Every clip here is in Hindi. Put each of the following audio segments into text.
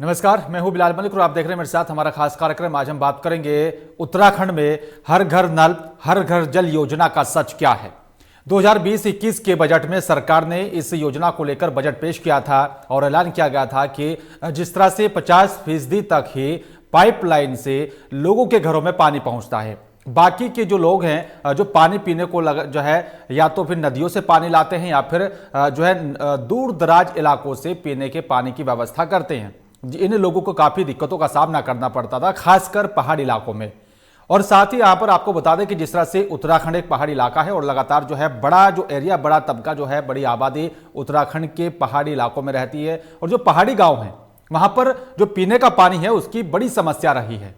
नमस्कार, मैं हूं बिलाल मलिक और आप देख रहे हैं मेरे साथ हमारा खास कार्यक्रम। आज हम बात करेंगे उत्तराखंड में हर घर नल हर घर जल योजना का सच क्या है। 2020-21 के बजट में सरकार ने इस योजना को लेकर बजट पेश किया था और ऐलान किया गया था कि जिस तरह से 50% तक ही पाइपलाइन से लोगों के घरों में पानी पहुंचता है, बाकी के जो लोग हैं जो पानी पीने को जो है या तो फिर नदियों से पानी लाते हैं या फिर जो है दूर दराज इलाकों से पीने के पानी की व्यवस्था करते हैं। इन लोगों को काफी दिक्कतों का सामना करना पड़ता था, खासकर पहाड़ी इलाकों में। और साथ ही यहां पर आपको बता दें कि जिस तरह से उत्तराखंड एक पहाड़ी इलाका है और लगातार जो है बड़ा जो एरिया, बड़ा तबका जो है, बड़ी आबादी उत्तराखंड के पहाड़ी इलाकों में रहती है और जो पहाड़ी गांव हैं वहां पर जो पीने का पानी है उसकी बड़ी समस्या रही है।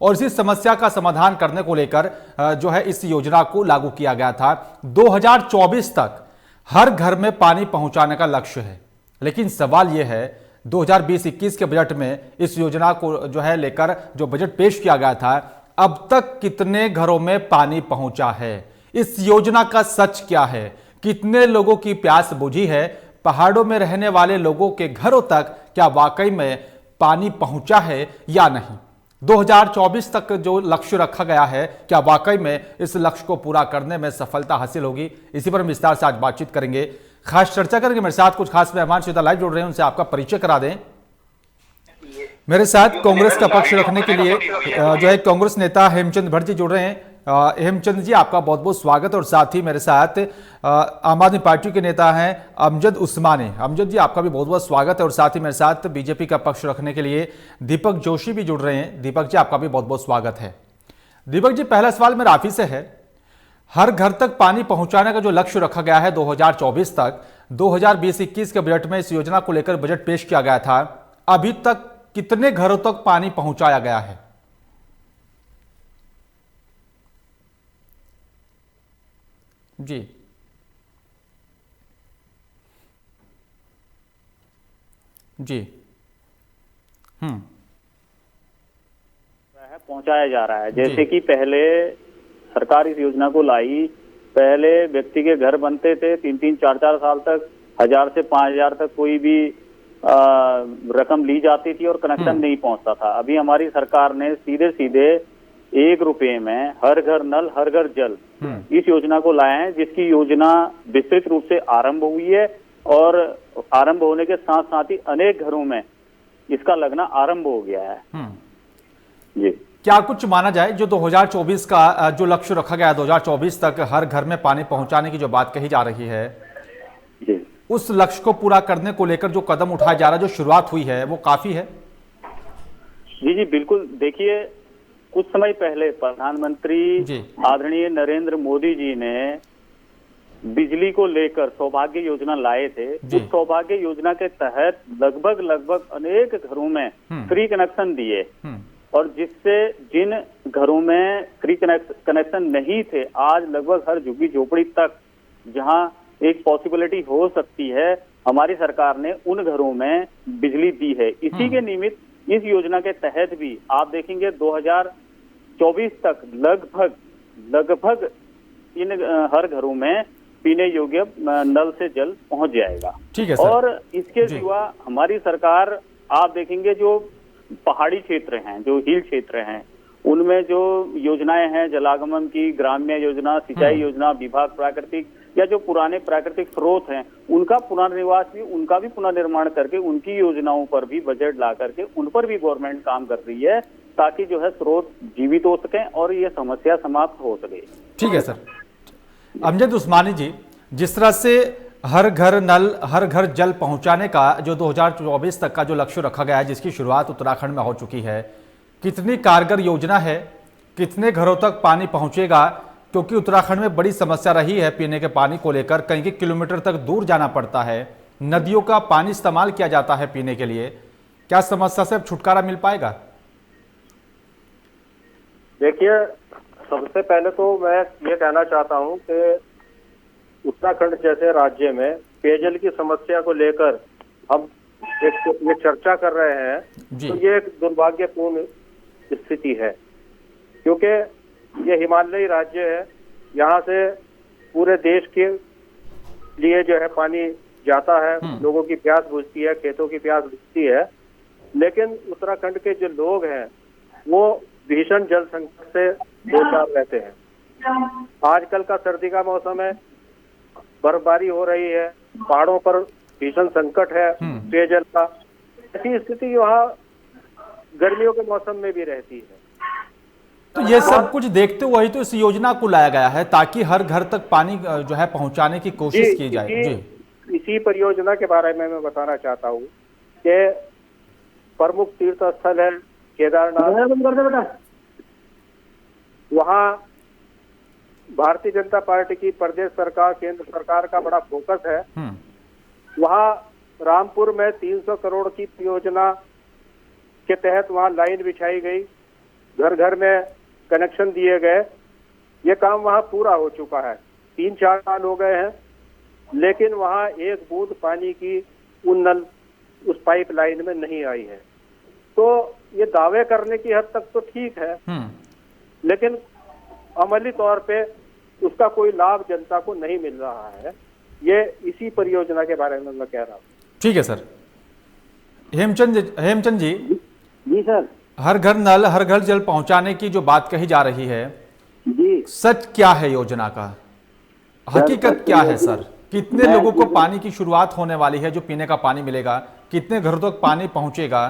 और इसी समस्या का समाधान करने को लेकर जो है इस योजना को लागू किया गया था। 2024 तक हर घर में पानी पहुंचाने का लक्ष्य है। लेकिन सवाल यह है, 2020-21 के बजट में इस योजना को जो है लेकर जो बजट पेश किया गया था, अब तक कितने घरों में पानी पहुंचा है, इस योजना का सच क्या है, कितने लोगों की प्यास बुझी है, पहाड़ों में रहने वाले लोगों के घरों तक क्या वाकई में पानी पहुंचा है या नहीं। 2024 तक जो लक्ष्य रखा गया है, क्या वाकई में इस लक्ष्य को पूरा करने में सफलता हासिल होगी, इसी पर हम विस्तार से आज बातचीत करेंगे, खास चर्चा करेंगे। मेरे साथ कुछ खास मेहमान सीधा लाइव जुड़ रहे हैं, उनसे आपका परिचय करा दें। मेरे साथ कांग्रेस का पक्ष रखने के लिए जो है कांग्रेस नेता हेमचंद भट्ट जी जुड़ रहे हैं। हेमचंद जी, आपका बहुत बहुत स्वागत। और साथ ही मेरे साथ आम आदमी पार्टी के नेता हैं अमजद उस्मानी। अमजद जी, आपका भी बहुत बहुत स्वागत है। और साथ ही मेरे साथ बीजेपी का पक्ष रखने के लिए दीपक जोशी भी जुड़ रहे हैं। दीपक जी, आपका भी बहुत बहुत स्वागत है। दीपक जी, पहला सवाल मेरा आप ही से है। हर घर तक पानी पहुंचाने का जो लक्ष्य रखा गया है 2024 तक, 2020-21 के बजट में इस योजना को लेकर बजट पेश किया गया था, अभी तक कितने घरों तक पानी पहुंचाया गया है? जी जी। पहुंचाया जा रहा है। जैसे कि पहले सरकार इस योजना को लाई, पहले व्यक्ति के घर बनते थे 3-3, 4-4 साल तक 1000 से 5000 तक कोई भी रकम ली जाती थी और कनेक्शन नहीं पहुंचता था। अभी हमारी सरकार ने सीधे सीधे 1 रुपये में हर घर नल हर घर जल इस योजना को लाए हैं, जिसकी योजना विस्तृत रूप से आरंभ हुई है और आरंभ होने के साथ साथ ही अनेक घरों में इसका लगना आरंभ हो गया है। जी, क्या कुछ माना जाए जो 2024 का जो लक्ष्य रखा गया है, 2024 तक हर घर में पानी पहुंचाने की जो बात कही जा रही है, जी, उस लक्ष्य को पूरा करने को लेकर जो कदम उठाया जा रहा है, जो शुरुआत हुई है, वो काफी है? जी जी, बिल्कुल। देखिए, कुछ समय पहले प्रधानमंत्री आदरणीय नरेंद्र मोदी जी ने बिजली को लेकर सौभाग्य योजना लाए थे। उस सौभाग्य योजना के तहत लगभग अनेक घरों में फ्री कनेक्शन दिए और जिससे जिन घरों में फ्री कनेक्शन नहीं थे, आज लगभग हर झुग्गी झोपड़ी तक जहां एक पॉसिबिलिटी हो सकती है, हमारी सरकार ने उन घरों में बिजली दी है। इसी के निमित्त इस योजना के तहत भी आप देखेंगे 2024 तक लगभग इन हर घरों में पीने योग्य नल से जल पहुंच जाएगा। ठीक है सर। और इसके सिवा हमारी सरकार, आप देखेंगे जो पहाड़ी क्षेत्र हैं, जो हिल क्षेत्र हैं, उनमें जो योजनाएं हैं, जलागमन की, ग्राम्य योजना, सिंचाई योजना, विभाग प्राकृतिक या जो पुराने प्राकृतिक स्रोत हैं, उनका पुनर्निवास भी, उनका भी पुनर्निर्माण करके उनकी योजनाओं पर भी बजट ला करके उन पर भी गवर्नमेंट काम कर रही है, ताकि जो है स्रोत जीवित हो सके और ये समस्या समाप्त हो सके। ठीक है सर। अमजद उस्मानी जी, जिस तरह से हर घर नल हर घर जल पहुंचाने का जो 2024 तक का जो लक्ष्य रखा गया है, जिसकी शुरुआत उत्तराखंड में हो चुकी है, कितनी कारगर योजना है, कितने घरों तक पानी पहुंचेगा? क्योंकि उत्तराखंड में बड़ी समस्या रही है पीने के पानी को लेकर, कई किलोमीटर तक दूर जाना पड़ता है, नदियों का पानी इस्तेमाल किया जाता है पीने के लिए। क्या समस्या से अब छुटकारा मिल पाएगा? देखिए, सबसे पहले तो मैं ये कहना चाहता हूं कि उत्तराखंड जैसे राज्य में पेयजल की समस्या को लेकर हम एक चर्चा कर रहे हैं, तो ये एक दुर्भाग्यपूर्ण स्थिति है, क्योंकि ये हिमालयी राज्य है। यहाँ से पूरे देश के लिए जो है पानी जाता है, लोगों की प्यास बुझती है, खेतों की प्यास बुझती है। लेकिन उत्तराखंड के जो लोग हैं वो भीषण जल संकट से दो चार रहते हैं। आजकल का सर्दी का मौसम है, बर्फबारी हो रही है, पहाड़ों पर भीषण संकट है पेयजल का। ऐसी स्थिति वहाँ गर्मियों के मौसम में भी रहती है। तो ये सब कुछ देखते हुए ही तो इस योजना को लाया गया है ताकि हर घर तक पानी जो है पहुंचाने की कोशिश की जाए। जी, इसी परियोजना के बारे में मैं बताना चाहता हूँ कि प्रमुख तीर्थ स्थल है केदारनाथ। वहाँ भारतीय जनता पार्टी की प्रदेश सरकार, केंद्र सरकार का बड़ा फोकस है। वहाँ रामपुर में 300 करोड़ की योजना के तहत वहाँ लाइन बिछाई गई, घर घर में कनेक्शन दिए गए। ये काम वहाँ पूरा हो चुका है, 3-4 साल हो गए हैं, लेकिन वहाँ एक बूंद पानी की उस पाइप लाइन में नहीं आई है। तो ये दावे करने की हद तक तो ठीक है, लेकिन अमली तौर पे उसका कोई लाभ जनता को नहीं मिल रहा है। ये इसी परियोजना के बारे में मैं कह रहा हूँ। ठीक है सर। हेमचंद जी। जी सर। हर घर नल हर घर जल पहुंचाने की जो बात कही जा रही है, जी, सच क्या है योजना का? हकीकत क्या है सर? कितने लोगों को पानी की शुरुआत होने वाली है, जो पीने का पानी मिलेगा? कितने घरों तक पानी पहुंचेगा?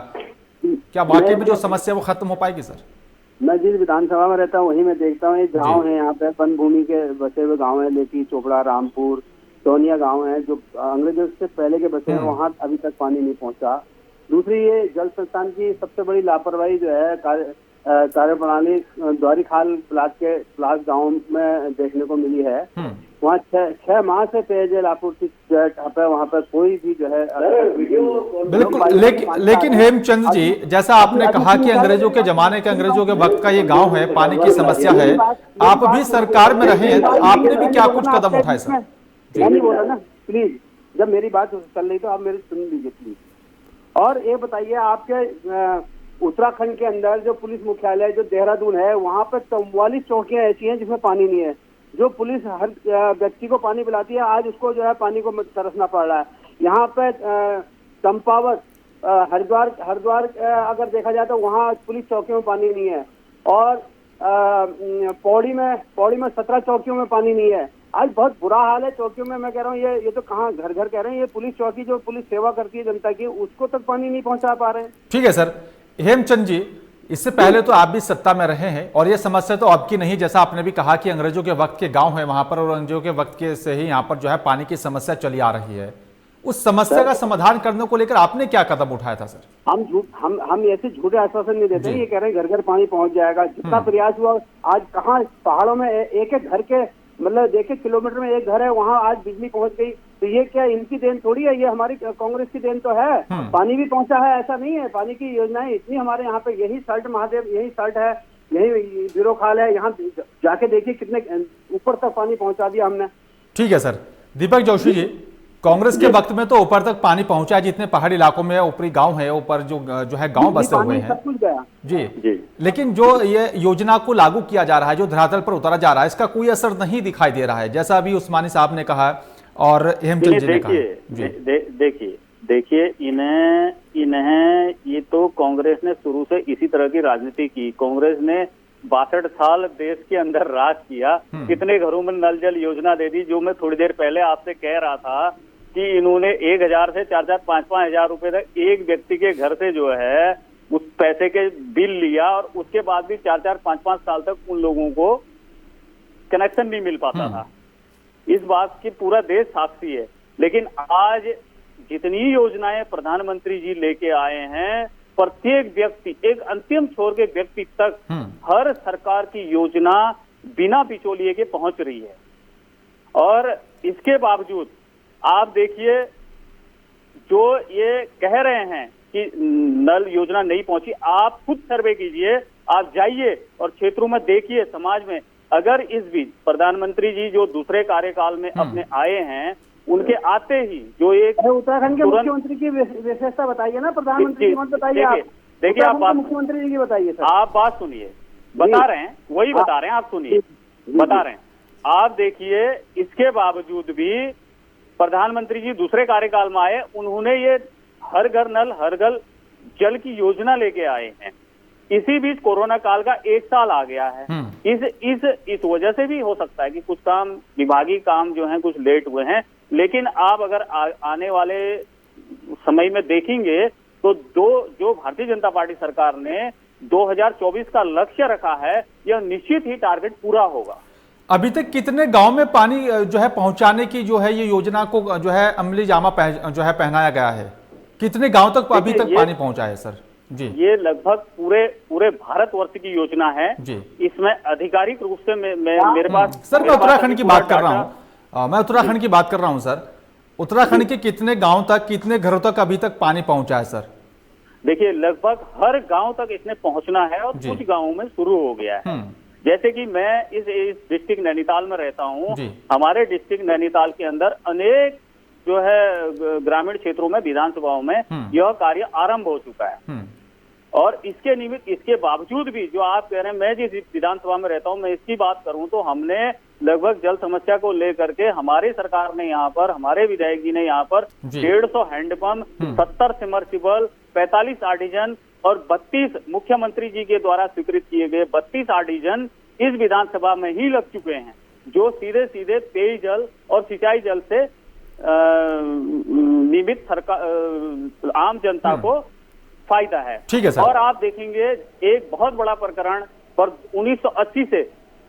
क्या वाकई में जो समस्या वो खत्म हो पाएगी सर? मैं जिस विधानसभा में रहता हूँ वहीं मैं देखता हूँ, एक गांव है यहाँ पे, वन भूमि के बसे हुए गांव है, लेकी, चोपड़ा, रामपुर, सोनिया गांव है, जो अंग्रेजों से पहले के बसे हैं, वहाँ अभी तक पानी नहीं पहुंचा। दूसरी, ये जल संस्थान की सबसे बड़ी लापरवाही जो है कार्यप्रणाली द्वारी खाल ब्लॉक गांव में देखने को मिली है। वहाँ 6 माह से पेयजल आपूर्ति वहाँ पर कोई भी जो है बिल्कुल। लेकिन हेमचंद जी, जैसा आपने कहा कि अंग्रेजों के जमाने के, अंग्रेजों के वक्त का ये गांव है, पानी की समस्या है, आप भी सरकार में रहे हैं, तो आपने भी क्या कुछ कदम उठाए सर? नहीं बोला ना, प्लीज, जब मेरी बात चल रही तो आप मेरी सुन लीजिए प्लीज। और ये बताइए, आपके उत्तराखंड के अंदर जो पुलिस मुख्यालय जो देहरादून है, वहाँ पे 44 चौकियां ऐसी हैं जिसमें पानी नहीं है। जो पुलिस हर व्यक्ति को पानी पिलाती है, आज उसको जो है पानी को तरसना पड़ रहा है। यहाँ पे चंपावत, हरिद्वार अगर देखा जाए तो वहाँ पुलिस चौकियों में पानी नहीं है। और पौड़ी में 17 चौकियों में पानी नहीं है। आज बहुत बुरा हाल है चौकियों में। मैं कह रहा हूँ ये तो कहाँ घर घर कह रहे हैं, ये पुलिस चौकी जो पुलिस सेवा करती है जनता की, उसको तक पानी नहीं पहुंचा पा रहे हैं। ठीक है सर। हेमचंद जी, इससे पहले तो आप भी सत्ता में रहे हैं और ये समस्या तो आपकी नहीं, जैसा आपने भी कहा कि अंग्रेजों के वक्त के गांव है वहां पर, और अंग्रेजों के वक्त के से ही यहाँ पर जो है पानी की समस्या चली आ रही है। उस समस्या का समाधान करने को लेकर आपने क्या कदम उठाया था सर? हम ऐसे झूठे आश्वासन नहीं देते हैं। ये कह रहे हैं घर घर पानी पहुंच जाएगा। जितना प्रयास हुआ, आज कहाँ पहाड़ों में एक घर के मतलब देखिए किलोमीटर में एक घर है, वहाँ आज बिजली पहुंच गई। तो ये क्या इनकी देन थोड़ी है, ये हमारी कांग्रेस की देन तो है। पानी भी पहुंचा है, ऐसा नहीं है। पानी की योजनाएं इतनी हमारे यहाँ पे, यही सल्ट महादेव, यही सल्ट है, यही जीरो खाल है, यहाँ जाके देखिए कितने ऊपर तक पानी पहुंचा दिया हमने। ठीक है सर। दीपक जोशी जी, कांग्रेस के वक्त में तो ऊपर तक पानी पहुंचा है, जितने पहाड़ी इलाकों में ऊपरी गांव है, ऊपर जो है गांव बसे हुए हैं, सब कुछ गया जी। लेकिन जो ये योजना को लागू किया जा रहा है, जो धरातल पर उतारा जा रहा है, इसका कोई असर नहीं दिखाई दे रहा है, जैसा अभी उस्मानी साहब ने कहा और हेमचंद जी ने कहा। देखिए इन्हें ये तो कांग्रेस ने शुरू से इसी तरह की राजनीति की। कांग्रेस ने 62 साल देश के अंदर राज किया, कितने घरों में नल जल योजना दे दी। जो मैं थोड़ी देर पहले आपसे कह रहा था कि इन्होंने 1000 से 4-4, 5-5 हजार रुपए तक एक व्यक्ति के घर से जो है उस पैसे के बिल लिया, और उसके बाद भी 4-4, 5-5 साल तक उन लोगों को कनेक्शन नहीं मिल पाता था। इस बात की पूरा देश साक्षी है। लेकिन आज जितनी योजनाएं प्रधानमंत्री जी लेके आए हैं, प्रत्येक व्यक्ति, एक अंतिम छोर के व्यक्ति तक हर सरकार की योजना बिना बिचौलिए के पहुंच रही है। और इसके बावजूद आप देखिए, जो ये कह रहे हैं कि नल योजना नहीं पहुंची, आप खुद सर्वे कीजिए, आप जाइए और क्षेत्रों में देखिए, समाज में। अगर इस बीच प्रधानमंत्री जी जो दूसरे कार्यकाल में अपने आए हैं, उनके आते ही जो एक उत्तराखंड के मुख्यमंत्री की विशेषता बताइए ना, प्रधानमंत्री की मत बताइए आप। देखिए, आप बात मुख्यमंत्री जी की बताइए सर। आप बात सुनिए, बता रहे हैं, वही बता रहे हैं, आप सुनिए, बता रहे हैं। आप देखिए, इसके बावजूद भी प्रधानमंत्री जी दूसरे कार्यकाल में आए, उन्होंने ये हर घर नल हर घर जल की योजना लेके आए हैं। इसी बीच कोरोना काल का 1 साल आ गया है। इस वजह से भी हो सकता है कि कुछ काम, विभागीय काम जो हैं कुछ लेट हुए हैं। लेकिन आप अगर आने वाले समय में देखेंगे तो जो भारतीय जनता पार्टी सरकार ने 2024 का लक्ष्य रखा है, यह निश्चित ही टारगेट पूरा होगा। अभी तक कितने गांव में पानी जो है पहुंचाने की जो है ये योजना को जो है अमली जामा जो है पहनाया गया है? कितने गांव तक अभी तक पानी पहुंचा है सर? जी, ये लगभग पूरे भारतवर्ष की योजना है जी। इसमें आधिकारिक रूप से मेरे पास सर, मैं उत्तराखंड की बात कर रहा हूँ, मैं उत्तराखंड की बात कर रहा हूँ सर। उत्तराखंड के कितने गांव तक, कितने घरों तक अभी तक पानी पहुंचा है सर? देखिए, लगभग हर गांव तक इसने पहुंचना है और कुछ गांवों में शुरू हो गया है। जैसे कि मैं इस डिस्ट्रिक्ट नैनीताल में रहता हूँ। हमारे डिस्ट्रिक्ट नैनीताल के अंदर अनेक जो है ग्रामीण क्षेत्रों में, विधानसभाओं में यह कार्य आरंभ हो चुका है। और इसके निमित्त, इसके बावजूद भी जो आप कह रहे हैं, मैं जिस विधानसभा में रहता हूं, मैं इसकी बात करूं तो हमने लगभग जल समस्या को लेकर के हमारी सरकार ने यहाँ पर, हमारे विधायक जी ने यहाँ पर 150 हैंडपंप, 70 सबमर्सिबल, 45 आर्टिजन और 32 मुख्यमंत्री जी के द्वारा स्वीकृत किए गए 32 आर्टिजन इस विधानसभा में ही लग चुके हैं, जो सीधे सीधे पेयजल और सिंचाई जल से निमित्त सरकार आम जनता को फायदा है। ठीक है सर। और आप देखेंगे एक बहुत बड़ा प्रकरण पर 1980 से,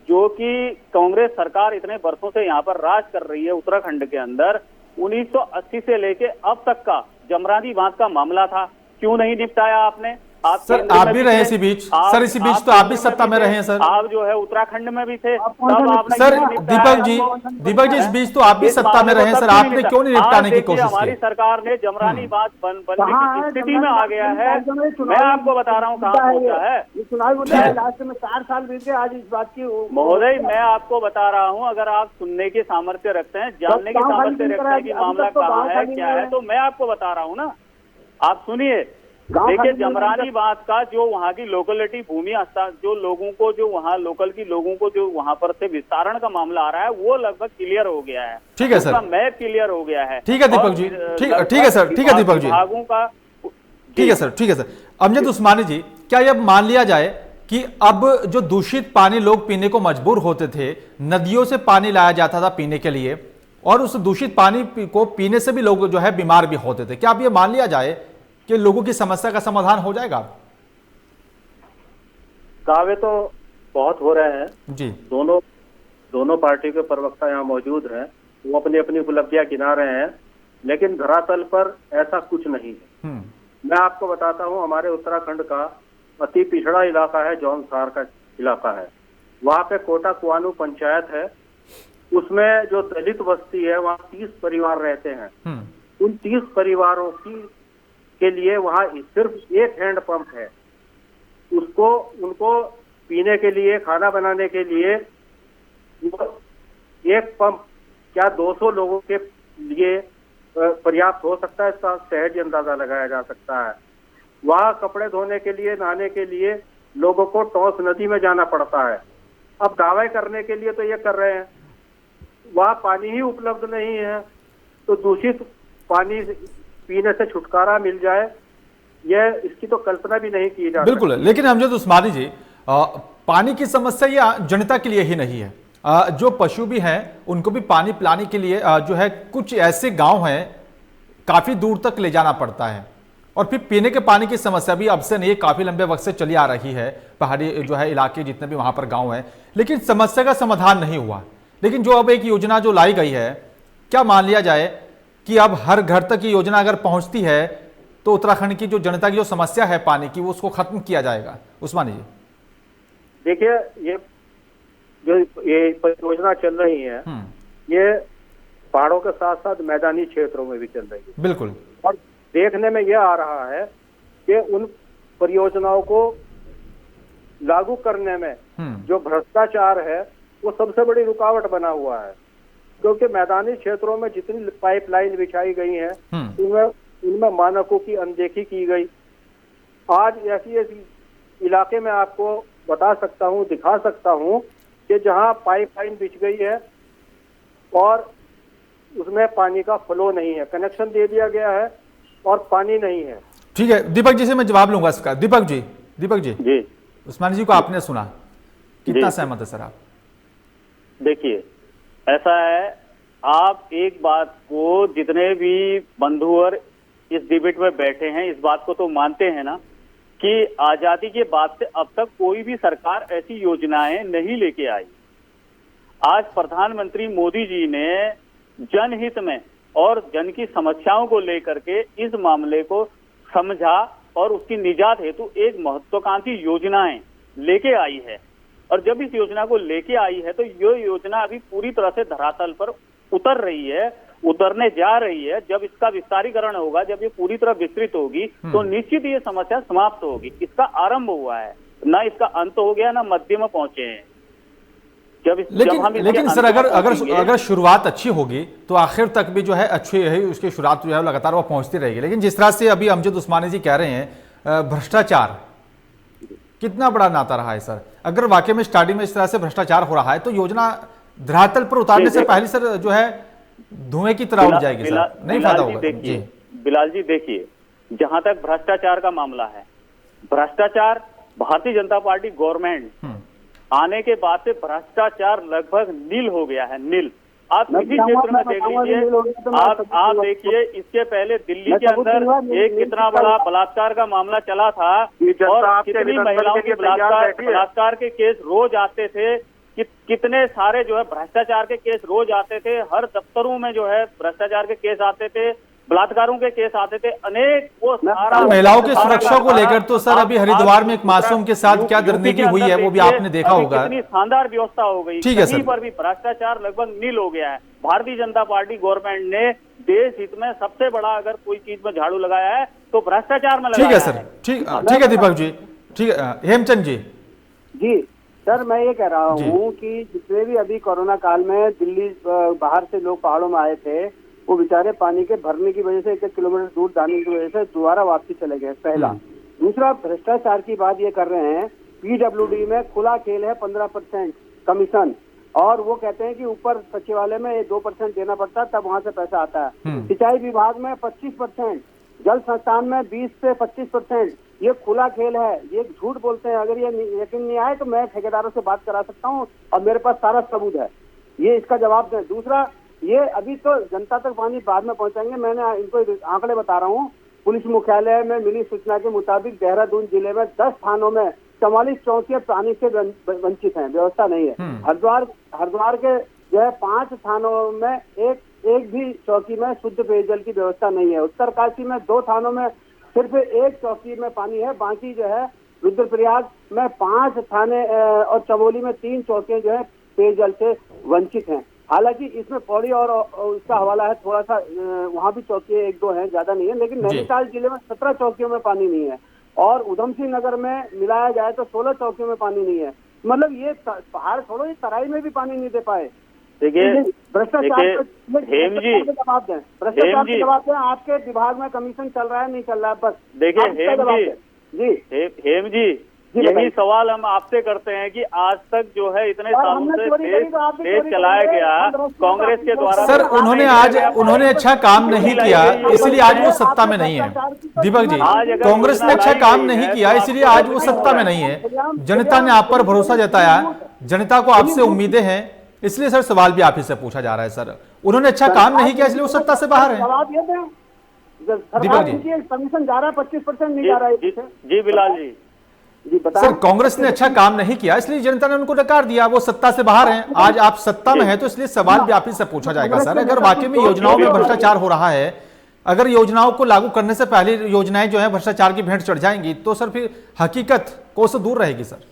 जो कि कांग्रेस सरकार इतने वर्षों से यहाँ पर राज कर रही है उत्तराखंड के अंदर, 1980 से लेके अब तक का जमरानी बांध का मामला था, क्यों नहीं निपटाया आपने? सर, आप भी रहे इसी बीच सर, इसी बीच तो आप भी सत्ता में रहे हैं सर। आप जो है उत्तराखंड में भी थे, तब आपने सर दीपक जी इस बीच तो आप भी सत्ता में रहे सर, आपने क्यों नहीं निपटाने की कोशिश की? हमारी सरकार ने जमरानी बांध बनने की स्थिति में आ गया है। मैं आपको बता रहा हूँ कहाँ पहुंचा है। लास्ट में 4 साल बीत गए आज इस बात की। महोदय, मैं आपको बता रहा हूँ, अगर आप सुनने की सामर्थ्य रखते हैं, जानने की सामर्थ्य रखते हैं कि मामला कहाँ है, क्या है, तो मैं आपको बता रहा हूँ ना, आप सुनिए। देखिए, जमरानी बांध का जो वहाँ की लोकलिटी भूमि जो लोगों को, जो वहाँ लोकल की लोगों को जो वहाँ पर से विस्तारण का मामला आ रहा है, वो लगभग क्लियर हो गया है। ठीक है सर, मैप क्लियर हो गया है। ठीक है दीपक जी, ठीक है सर, ठीक है दीपक जी, भागों का ठीक है सर, ठीक है सर। अमजद उस्मानी जी, क्या यह मान लिया जाए कि अब जो दूषित पानी लोग पीने को मजबूर होते थे, नदियों से पानी लाया जाता था पीने के लिए, और उस दूषित पानी को पीने से भी लोग जो है बीमार भी होते थे, क्या अब ये मान लिया जाए कि लोगों की समस्या का समाधान हो जाएगा? दावे तो बहुत हो रहे हैं जी। दोनों पार्टी के प्रवक्ता यहाँ मौजूद हैं, वो अपनी अपनी उपलब्धियां गिना रहे हैं, लेकिन धरातल पर ऐसा कुछ नहीं है। मैं आपको बताता हूँ, हमारे उत्तराखंड का अति पिछड़ा इलाका है, जौनसार का इलाका है। वहाँ पे कोटा कुआनू पंचायत है, उसमें जो दलित बस्ती है वहाँ 30 परिवार रहते हैं। उन 30 परिवारों के लिए वहाँ सिर्फ एक हैंडपंप है। उनको पीने के लिए, खाना बनाने के लिए एक पंप क्या 200 लोगों के लिए पर्याप्त हो सकता है, इसका सहज अंदाजा लगाया जा सकता है। वहाँ कपड़े धोने के लिए, नहाने के लिए लोगों को टॉस नदी में जाना पड़ता है। अब दावे करने के लिए तो ये कर रहे हैं, वहाँ पानी ही उपलब्ध नहीं है, तो दूषित पानी पीने से छुटकारा मिल जाए, यह इसकी तो कल्पना भी नहीं की जा बिल्कुल। लेकिन अमजद उस्मानी जी, पानी की समस्या ये जनता के लिए ही नहीं है, जो पशु भी हैं उनको भी पानी पिलाने के लिए जो है कुछ ऐसे गांव हैं काफी दूर तक ले जाना पड़ता है, और फिर पीने के पानी की समस्या भी अब से नहीं, काफी लंबे वक्त से चली आ रही है। पहाड़ी जो है इलाके जितने भी वहां पर गाँव हैं, लेकिन समस्या का समाधान नहीं हुआ। लेकिन जो अब एक योजना जो लाई गई है, क्या मान लिया जाए कि अब हर घर तक ये योजना अगर पहुंचती है तो उत्तराखंड की जो जनता की जो समस्या है पानी की, वो उसको खत्म किया जाएगा? उस्मानी जी, देखिए, ये परियोजना चल रही है, ये पहाड़ों के साथ साथ मैदानी क्षेत्रों में भी चल रही है। बिल्कुल। और देखने में यह आ रहा है कि उन परियोजनाओं को लागू करने में जो भ्रष्टाचार है वो सबसे बड़ी रुकावट बना हुआ है, क्योंकि मैदानी क्षेत्रों में जितनी पाइपलाइन बिछाई गई है उनमें मानकों की अनदेखी की गई। आज ऐसी इलाके में आपको बता सकता हूँ, दिखा सकता हूँ कि जहाँ पाइपलाइन बिछ गई है और उसमें पानी का फ्लो नहीं है, कनेक्शन दे दिया गया है और पानी नहीं है। ठीक है, दीपक जी से मैं जवाब लूंगा इसका। दीपक जी जी उस्मानी जी को आपने सुना, कितना जी। सहमत है सर आप? देखिए, ऐसा है, आप एक बात को, जितने भी बंधुवर इस डिबेट में बैठे हैं, इस बात को तो मानते हैं ना कि आजादी के बाद से अब तक कोई भी सरकार ऐसी योजनाएं नहीं लेके आई। आज प्रधानमंत्री मोदी जी ने जनहित में और जन की समस्याओं को लेकर के इस मामले को समझा और उसकी निजात हेतु एक महत्वाकांक्षी योजनाएं लेके आई है। और जब इस योजना को लेके आई है तो ये योजना अभी पूरी तरह से धरातल पर उतर रही है, उतरने जा रही है। जब इसका विस्तारीकरण होगा, जब ये पूरी तरह विस्तृत होगी तो निश्चित ये समस्या समाप्त होगी। इसका आरंभ हुआ है, ना इसका अंत हो गया, ना मध्य में पहुंचे हैं। लेकिन सर अगर शुरुआत अच्छी होगी तो आखिर तक भी जो है अच्छी है, उसकी शुरुआत जो है लगातार वो पहुंचती रहेगी। लेकिन जिस तरह से अभी अमजद उस्मानी जी कह रहे हैं, भ्रष्टाचार कितना बड़ा नाता रहा है सर। अगर वाकई में स्टार्टिंग में इस तरह से भ्रष्टाचार हो रहा है तो योजना धरातल पर उतारने से पहले सर जो है धुएं की तरह उड़ जाएगी सर, नहीं फायदा होगा। जी बिलाल जी, देखिए, जहां तक भ्रष्टाचार का मामला है, भ्रष्टाचार भारतीय जनता पार्टी गवर्नमेंट आने के बाद से भ्रष्टाचार लगभग नील हो गया है, नील। आप किसी क्षेत्र में देख लीजिए, आप देखिए, इसके पहले दिल्ली के अंदर एक कितना बड़ा बलात्कार का मामला चला था और कितनी महिलाओं के बलात्कार के केस रोज आते थे, कितने सारे जो है भ्रष्टाचार के केस रोज आते थे, हर दफ्तरों में जो है भ्रष्टाचार के केस आते थे, बलात्कारों के केस आते थे, अनेक। वो सारा महिलाओं की सुरक्षा को लेकर तो सर अभी हरिद्वार में एक मासूम के साथ क्या दरनेगी हुई है वो भी आपने देखा होगा। कितनी शानदार व्यवस्था हो गई, ठीक है सर, कहीं पर भी भ्रष्टाचार लगभग नील हो गया है। भारतीय जनता पार्टी गवर्नमेंट ने देश हित में सबसे बड़ा अगर कोई चीज में झाड़ू लगाया है तो भ्रष्टाचार में लगाया है। ठीक है सर, ठीक है दीपक जी, ठीक है। हेमचंद जी। जी सर, मैं ये कह रहा हूँ कि जितने भी अभी कोरोना काल में दिल्ली बाहर से लोग पहाड़ों में आए थे, वो बेचारे पानी के भरने की वजह से 1 किलोमीटर दूर जाने की वजह से दोबारा वापसी चले गए, पहला। दूसरा, भ्रष्टाचार की बात ये कर रहे हैं, पीडब्ल्यूडी में खुला खेल है 15% कमीशन, और वो कहते हैं कि ऊपर सचिवालय में 2% देना पड़ता है, तब वहां से पैसा आता है। सिंचाई विभाग में 25%, जल संस्थान में 20 से 25%। ये खुला खेल है, ये झूठ बोलते हैं। अगर ये यकीन नहीं आए तो मैं ठेकेदारों से बात करा सकता हूँ और मेरे पास सारा सबूत है, ये इसका जवाब दें। दूसरा, ये अभी तो जनता तक पानी बाद में पहुंचाएंगे, मैंने इनको आंकड़े बता रहा हूँ। पुलिस मुख्यालय में मिली सूचना के मुताबिक देहरादून जिले में 10 थानों में 44 चौकियां पानी से वंचित हैं, व्यवस्था नहीं है। हरिद्वार के जो है 5 थानों में एक भी चौकी में शुद्ध पेयजल की व्यवस्था नहीं है। उत्तरकाशी में 2 थानों में सिर्फ 1 चौकी में पानी है, बाकी जो है रुद्रप्रयाग में 5 थाने और चमोली में 3 चौकियां जो है पेयजल से वंचित हैं। हालांकि इसमें पौड़ी और उसका हवाला है, थोड़ा सा वहाँ भी चौकियां 1-2 हैं, ज्यादा नहीं है। लेकिन नैनीताल जिले में 17 चौकियों में पानी नहीं है, और उधम सिंह नगर में मिलाया जाए तो 16 चौकियों में पानी नहीं है। मतलब ये पहाड़ छोड़ो, ये तराई में भी पानी नहीं दे पाए। देखिए भ्रष्टाचार हेम जी, जवाब दें, भ्रष्टाचार का जवाब दें। आपके विभाग में कमीशन चल रहा है, नहीं चल रहा है, बस देखिए हेम जी, यही सवाल हम आपसे करते हैं कि आज तक जो है इतने सालों से देश चलाया गया कांग्रेस के द्वारा। सर उन्होंने अच्छा काम नहीं किया, इसलिए आज वो सत्ता में नहीं है। दीपक जी, कांग्रेस ने अच्छा काम नहीं किया इसलिए आज वो सत्ता में नहीं है। जनता ने आप पर भरोसा जताया, जनता को आपसे उम्मीदें हैं, इसलिए सर सवाल भी आप ही से पूछा जा रहा है। सर उन्होंने अच्छा काम नहीं किया इसलिए वो सत्ता से बाहर है। दीपक जी, कमीशन जा रहा है 25% नहीं जा रहा है। जी बिलाल जी, सर कांग्रेस ने अच्छा काम नहीं किया इसलिए जनता ने उनको नकार दिया, वो सत्ता से बाहर हैं। आज आप सत्ता में हैं तो इसलिए सवाल भी आप ही से पूछा जाएगा। सर अगर वाकई में योजनाओं में भ्रष्टाचार हो रहा है, अगर योजनाओं को लागू करने से पहले योजनाएं जो है भ्रष्टाचार की भेंट चढ़ जाएंगी तो सर फिर हकीकत को से दूर रहेगी। सर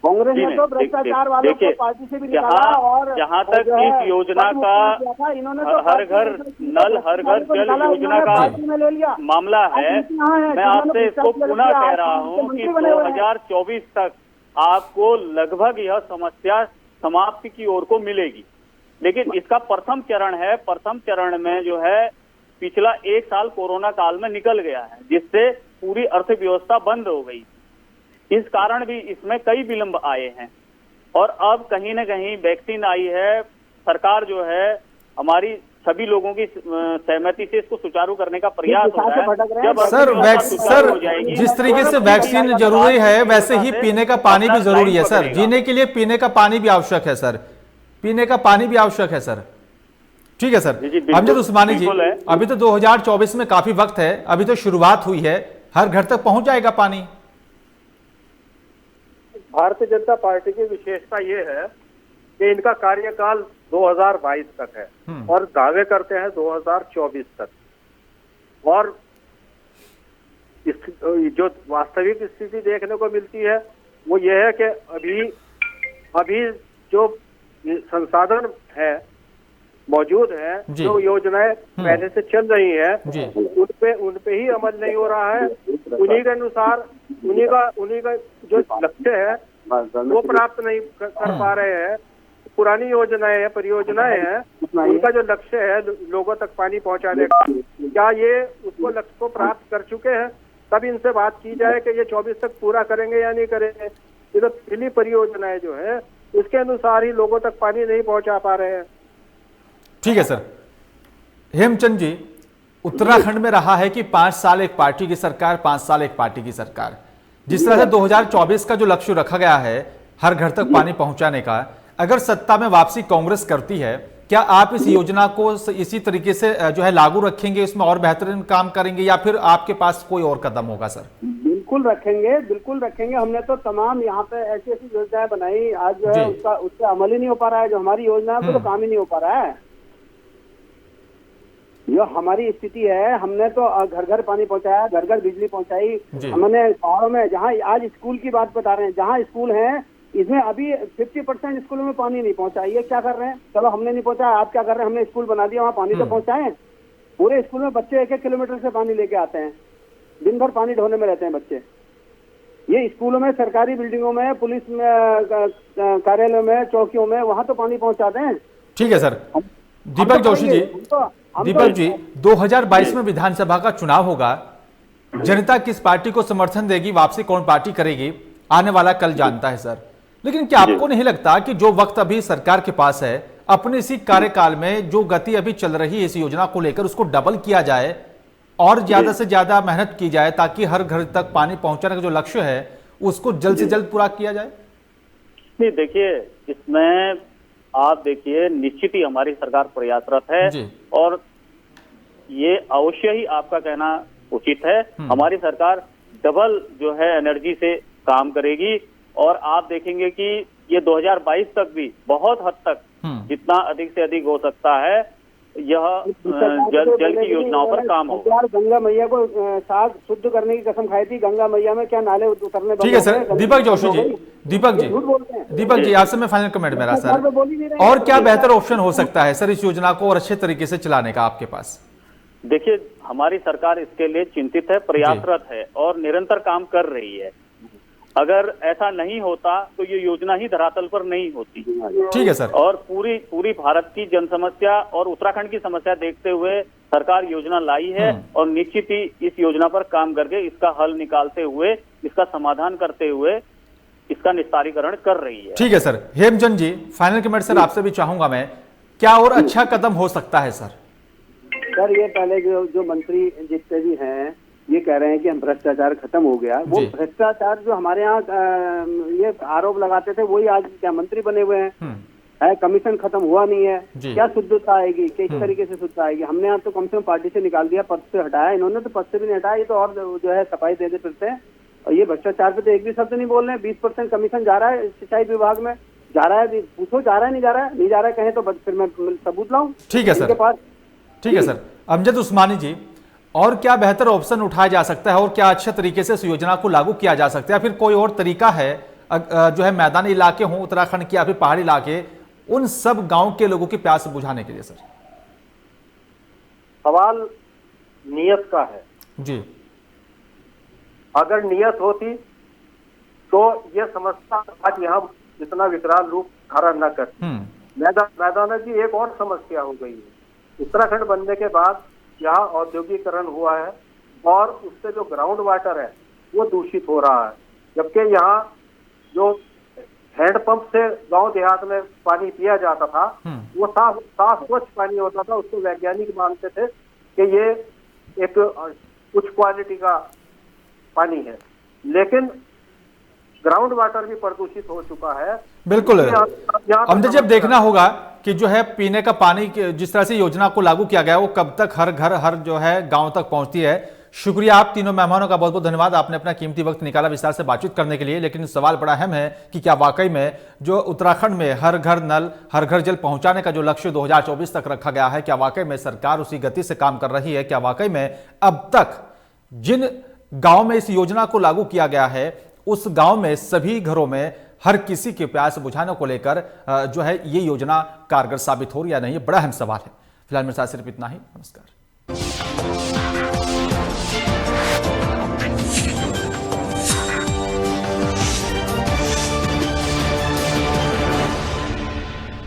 कांग्रेस ने तो भ्रष्टाचार वालों को पार्टी से भी निकाला, और जहाँ तक इस योजना का इन्होंने हर घर नल हर घर जल योजना का मामला है, मैं आपसे इसको पुनः कह रहा हूँ कि 2024 तक आपको लगभग यह समस्या समाप्ति की ओर को मिलेगी। लेकिन इसका प्रथम चरण है, प्रथम चरण में जो है पिछला 1 साल कोरोना काल में निकल गया है, जिससे पूरी अर्थव्यवस्था बंद हो गई। इस कारण भी इसमें कई विलंब आए हैं, और अब कहीं न कहीं वैक्सीन आई है, सरकार जो है हमारी सभी लोगों की सहमति से इसको सुचारू करने का प्रयास हो रहा है। जब सर सुचारू हो जाएगी, जिस तरीके से वैक्सीन जरूरी है वैसे ही पीने का पानी भी जरूरी है सर। जीने के लिए पीने का पानी भी आवश्यक है सर, पीने का पानी भी आवश्यक है सर। ठीक है सर। अमजद उस्मानी जी, अभी तो 2024 में काफी वक्त है, अभी तो शुरुआत हुई है, हर घर तक पहुंच जाएगा पानी? भारतीय जनता पार्टी की विशेषता ये है कि इनका कार्यकाल 2022 तक है और दावे करते हैं 2024 तक। और इस जो वास्तविक स्थिति देखने को मिलती है वो ये है कि अभी जो संसाधन है मौजूद है, जो योजनाएं पहले से चल रही हैं उन पे ही अमल नहीं हो रहा है। उन्हीं के अनुसार उन्हीं का जो लक्ष्य है वो प्राप्त नहीं कर पा रहे हैं। पुरानी योजनाएं हैं, परियोजनाएं हैं, उनका जो लक्ष्य है लोगों तक पानी पहुंचाने का, क्या ये उसको लक्ष्य को प्राप्त कर चुके हैं? तब इनसे बात की जाए कि ये 24 तक पूरा करेंगे या नहीं करेंगे। ये तो पहली परियोजनाएं जो है उसके अनुसार ही लोगों तक पानी नहीं पहुंचा पा रहे हैं। ठीक है सर। हेमचंद जी, उत्तराखंड में रहा है कि 5 साल एक पार्टी की सरकार, 5 साल एक पार्टी की सरकार। जिस तरह से 2024 का जो लक्ष्य रखा गया है हर घर तक पानी पहुंचाने का, अगर सत्ता में वापसी कांग्रेस करती है, क्या आप इस योजना को इसी तरीके से जो है लागू रखेंगे, इसमें और बेहतरीन काम करेंगे, या फिर आपके पास कोई और कदम होगा सर? बिल्कुल रखेंगे, बिल्कुल रखेंगे। हमने तो तमाम यहाँ पे ऐसी ऐसी योजनाएं बनाई, आज जो है उसका अमल ही नहीं हो पा रहा है। जो हमारी योजना है वो तो काम ही नहीं हो पा रहा है। जो हमारी स्थिति है, हमने तो घर घर पानी पहुंचाया, घर घर बिजली पहुंचाई। हमने गाँव में जहाँ आज स्कूल की बात बता रहे हैं, जहाँ स्कूल है इसमें अभी 50% स्कूलों में पानी नहीं पहुंचा। ये क्या कर रहे हैं? चलो हमने नहीं पहुंचाया, आप क्या कर रहे हैं? हमने स्कूल बना दिया, वहाँ पानी तो पहुंचाएं। पूरे स्कूल में बच्चे 1-1 किलोमीटर से पानी लेके आते हैं, दिन भर पानी ढोने में रहते हैं बच्चे। ये स्कूलों में, सरकारी बिल्डिंगों में, पुलिस में कार्यालयों में, चौकियों में, वहां तो पानी पहुंचाते हैं। ठीक है सर। दीपक जोशी जी, दीपक जी, 2022 में विधानसभा का चुनाव होगा, जनता किस पार्टी को समर्थन देगी, वापसी कौन पार्टी करेगी, आने वाला कल जानता है सर। लेकिन क्या आपको नहीं लगता कि जो वक्त अभी सरकार के पास है, अपने इसी कार्यकाल में जो गति अभी चल रही है इस योजना को लेकर, उसको डबल किया जाए और ज्यादा से ज्यादा मेहनत की जाए ताकि हर घर तक पानी पहुंचाने का जो लक्ष्य है उसको जल्द से जल्द पूरा किया जाए? नहीं, देखिए, इसमें आप देखिए निश्चित ही हमारी सरकार प्रयासरत है और ये अवश्य ही आपका कहना उचित है। हमारी सरकार डबल जो है एनर्जी से काम करेगी और आप देखेंगे कि ये 2022 तक भी बहुत हद तक जितना अधिक से अधिक हो सकता है यह जल की योजनाओं पर काम होगा। गंगा मैया को साग शुद्ध करने की कसम खाई थी, गंगा मैया में क्या नाले उतरने। ठीक है सर। दीपक जोशी जी, दीपक जी आपसे मैं फाइनल कमेंट मेरा सर, और क्या बेहतर ऑप्शन हो सकता है सर इस योजना को और अच्छे तरीके से चलाने का आपके पास? देखिए, हमारी सरकार इसके लिए चिंतित है, प्रयासरत है और निरंतर काम कर रही है। अगर ऐसा नहीं होता तो ये योजना ही धरातल पर नहीं होती। ठीक है सर। और पूरी भारत की जन समस्या और उत्तराखंड की समस्या देखते हुए सरकार योजना लाई है और निश्चित ही इस योजना पर काम करके इसका हल निकालते हुए, इसका समाधान करते हुए इसका निस्तारीकरण कर रही है। ठीक है सर। हेमचंद जी, फाइनल कमेंट सर आपसे भी चाहूंगा मैं, क्या और अच्छा कदम हो सकता है सर? सर, ये पहले जो मंत्री जितने भी हैं ये कह रहे हैं कि हम भ्रष्टाचार खत्म हो गया। वो भ्रष्टाचार जो हमारे यहाँ ये आरोप लगाते थे वही आज क्या मंत्री बने हुए हैं। कमीशन खत्म हुआ नहीं है, क्या शुद्धता आएगी, किस तरीके से शुद्धता आएगी? हमने यहाँ तो कम से कम पार्टी से निकाल दिया, पद से हटाया, इन्होंने तो पद से भी नहीं हटाया। ये तो और जो है सफाई दे फिरते हैं और ये भ्रष्टाचार पे तो एक भी शब्द नहीं बोल रहे हैं। 20% कमीशन जा रहा है सिंचाई विभाग में, जा रहा है, पूछो जा रहा है नहीं जा रहा है, नहीं जा रहा है कहें तो फिर मैं सबूत लाऊं। ठीक है सर। ठीक है सर। अमजद उस्मानी जी, और क्या बेहतर ऑप्शन उठाया जा सकता है और क्या अच्छे तरीके से इस योजना को लागू किया जा सकता है, फिर कोई और तरीका है जो है मैदानी इलाके हों उत्तराखंड के या फिर पहाड़ी इलाके, उन सब गांव के लोगों की प्यास बुझाने के लिए? सर, सवाल नियत का है जी। अगर नियत होती तो ये समस्या आज यहाँ इतना विकराल रूप धारण न करती। मैदान की एक और समस्या हो गई है। उत्तराखंड बनने के बाद यहाँ औद्योगिकरण हुआ है और उससे जो ग्राउंड वाटर है वो दूषित हो रहा है, जबकि यहाँ जो हैंडपंप से गांव देहात में पानी पिया जाता था, वो साफ साफ स्वच्छ पानी होता था। उसको वैज्ञानिक मानते थे कि ये एक उच्च क्वालिटी का पानी है। लेकिन ग्राउंड वाटर भी प्रदूषित हो चुका है। बिल्कुल अमजद जी, अब देखना होगा कि जो है पीने का पानी जिस तरह से योजना को लागू किया गया वो कब तक हर घर हर जो है गांव तक पहुंचती है। शुक्रिया आप तीनों मेहमानों का, बहुत बहुत धन्यवाद, आपने अपना कीमती वक्त निकाला विस्तार से बातचीत करने के लिए। लेकिन सवाल बड़ा अहम है कि क्या वाकई में जो उत्तराखंड में हर घर नल हर घर जल पहुंचाने का जो लक्ष्य 2024 तक रखा गया है, क्या वाकई में सरकार उसी गति से काम कर रही है? क्या वाकई में अब तक जिन गांव में इस योजना को लागू किया गया है उस गांव में सभी घरों में हर किसी के प्यास बुझाने को लेकर जो है ये योजना कारगर साबित हो रही है या नहीं, ये बड़ा अहम सवाल है। फिलहाल मेरे साथ सिर्फ इतना ही। नमस्कार।